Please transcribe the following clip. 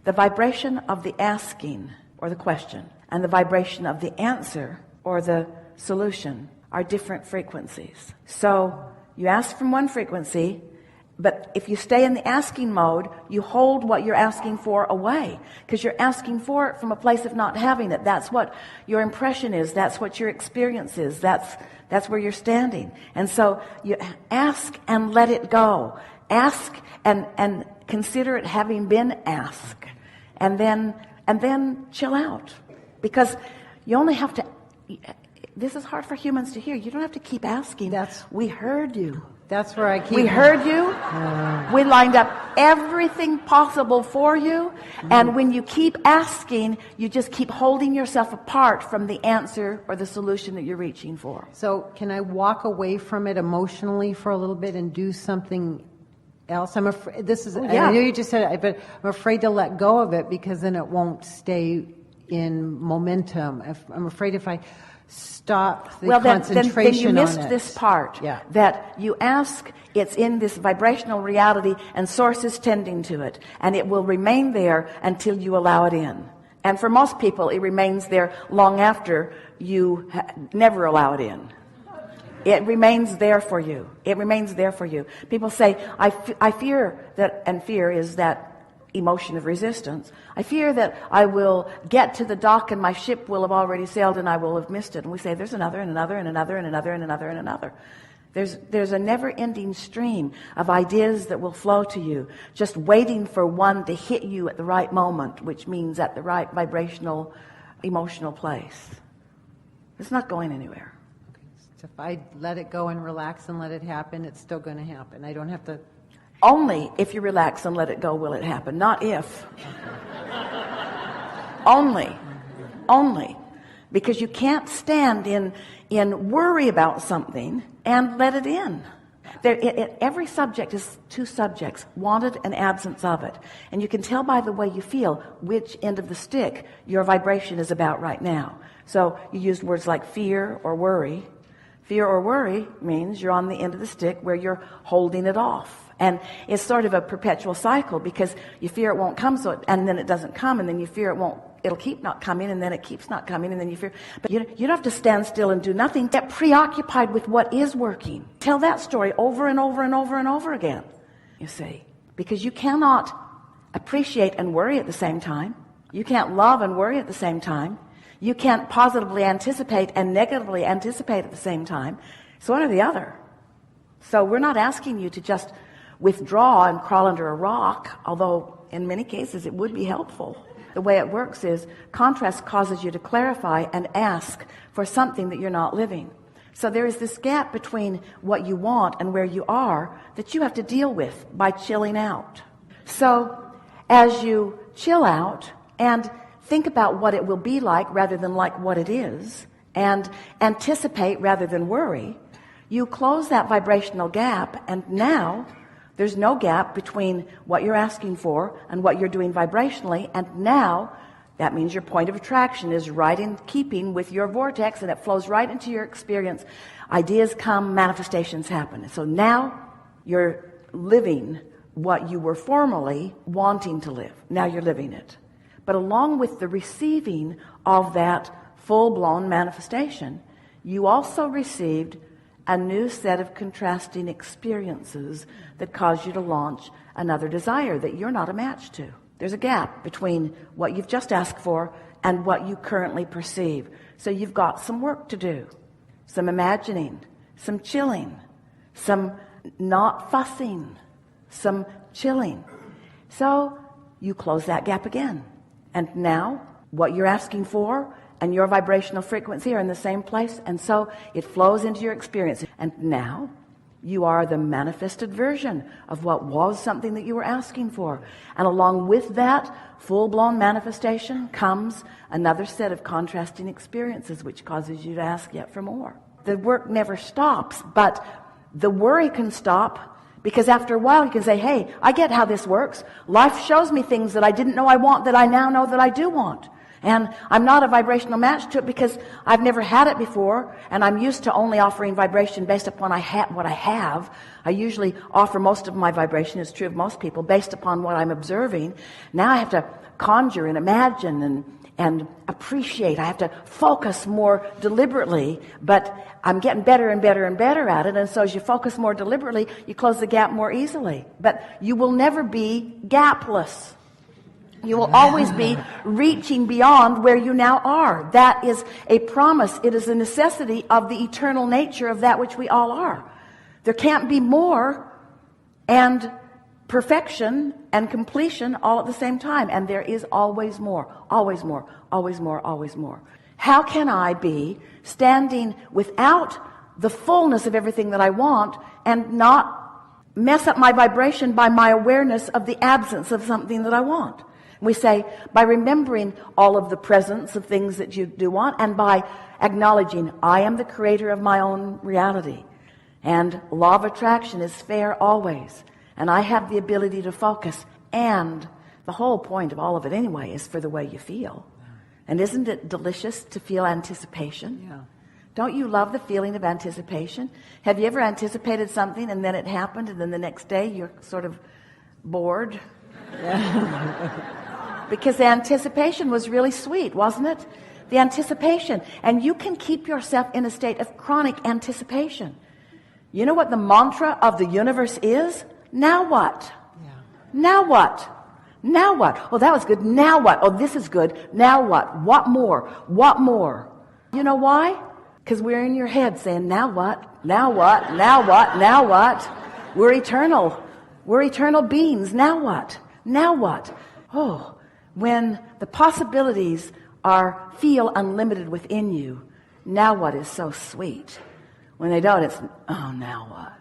The vibration of the asking or the question and the vibration of the answer or the solution are different frequencies. So you ask from one frequency, but if you stay in the asking mode, you hold what you're asking for away, because you're asking for it from a place of not having it. That's what your impression is. That's what your experience is. That's where you're standing. And so you ask and let it go. Ask and consider it having been asked. And then chill out. Because you only have to, this is hard for humans to hear. You don't have to keep asking. We heard you. That's where I keep. We heard you. We lined up everything possible for you. And when you keep asking, you just keep holding yourself apart from the answer or the solution that you're reaching for. So can I walk away from it emotionally for a little bit and do something else? I'm afraid, I know you just said it, but I'm afraid to let go of it because then it won't stay in momentum. I'm afraid if I stop the concentration then you on missed it. this part. Yeah. That you ask, it's in this vibrational reality and source is tending to it. And it will remain there until you allow it in. And for most people, it remains there long after you never allow it in. It remains there for you. It remains there for you. People say, I fear that, and fear is that emotion of resistance. I fear that I will get to the dock and my ship will have already sailed and I will have missed it. And we say there's another and another and another and another and another and another. There's a never-ending stream of ideas that will flow to you, just waiting for one to hit you at the right moment, which means at the right vibrational, emotional place. It's not going anywhere. So if I let it go and relax and let it happen, it's still going to happen. I don't have to. Only if you relax and let it go will it happen, not if. Only. Because you can't stand in worry about something and let it in. Every subject is two subjects, wanted and absence of it. And you can tell by the way you feel which end of the stick your vibration is about right now. So you used words like fear or worry. Fear or worry means you're on the end of the stick where you're holding it off. And it's sort of a perpetual cycle because you fear it won't come, and then it doesn't come, and then you fear it'll keep not coming, and then it keeps not coming, and then you fear. But you don't have to stand still and do nothing. Get preoccupied with what is working. Tell that story over and over and over and over again, you see. Because you cannot appreciate and worry at the same time. You can't love and worry at the same time. You can't positively anticipate and negatively anticipate at the same time. It's one or the other. So we're not asking you to just withdraw and crawl under a rock, although in many cases it would be helpful. The way it works is contrast causes you to clarify and ask for something that you're not living. So there is this gap between what you want and where you are that you have to deal with by chilling out. So as you chill out and think about what it will be like rather than like what it is, and anticipate rather than worry, you close that vibrational gap, and now there's no gap between what you're asking for and what you're doing vibrationally, and now that means your point of attraction is right in keeping with your vortex, and it flows right into your experience. Ideas come, manifestations happen. So now you're living what you were formerly wanting to live. Now you're living it. But along with the receiving of that full-blown manifestation, you also received a new set of contrasting experiences that cause you to launch another desire that you're not a match to. There's a gap between what you've just asked for and what you currently perceive. So you've got some work to do, some imagining, some chilling, some not fussing, some chilling. So you close that gap again. And now what you're asking for and your vibrational frequency are in the same place, and so it flows into your experience. And now you are the manifested version of what was something that you were asking for. And along with that full-blown manifestation comes another set of contrasting experiences, which causes you to ask yet for more. The work never stops, but the worry can stop, because after a while you can say, hey, I get how this works. Life shows me things that I didn't know I want that I now know that I do want. And I'm not a vibrational match to it because I've never had it before, and I'm used to only offering vibration based upon what I have. I usually offer most of my vibration, it's true of most people, based upon what I'm observing. Now I have to conjure and imagine and appreciate. I have to focus more deliberately, but I'm getting better and better and better at it. And so as you focus more deliberately, you close the gap more easily. But you will never be gapless. You will always be reaching beyond where you now are. That is a promise. It is a necessity of the eternal nature of that which we all are. There can't be more and perfection and completion all at the same time. And there is always more, always more, always more, always more. How can I be standing without the fullness of everything that I want and not mess up my vibration by my awareness of the absence of something that I want? We say, by remembering all of the presence of things that you do want, and by acknowledging, I am the creator of my own reality. And law of attraction is fair always. And I have the ability to focus. And the whole point of all of it anyway is for the way you feel. And isn't it delicious to feel anticipation? Yeah. Don't you love the feeling of anticipation? Have you ever anticipated something and then it happened and then the next day you're sort of bored? Because the anticipation was really sweet, wasn't it? The anticipation. And you can keep yourself in a state of chronic anticipation. You know what the mantra of the universe is? Now what? Yeah. Now what? Now what? Oh, that was good. Now what? Oh, this is good. Now what? What more? What more? You know why? Because we're in your head saying, now what? Now what? Now what? Now what? We're eternal. We're eternal beings. Now what? Now what? Oh, when the possibilities feel unlimited within you, now what is so sweet. When they don't, it's, oh, now what?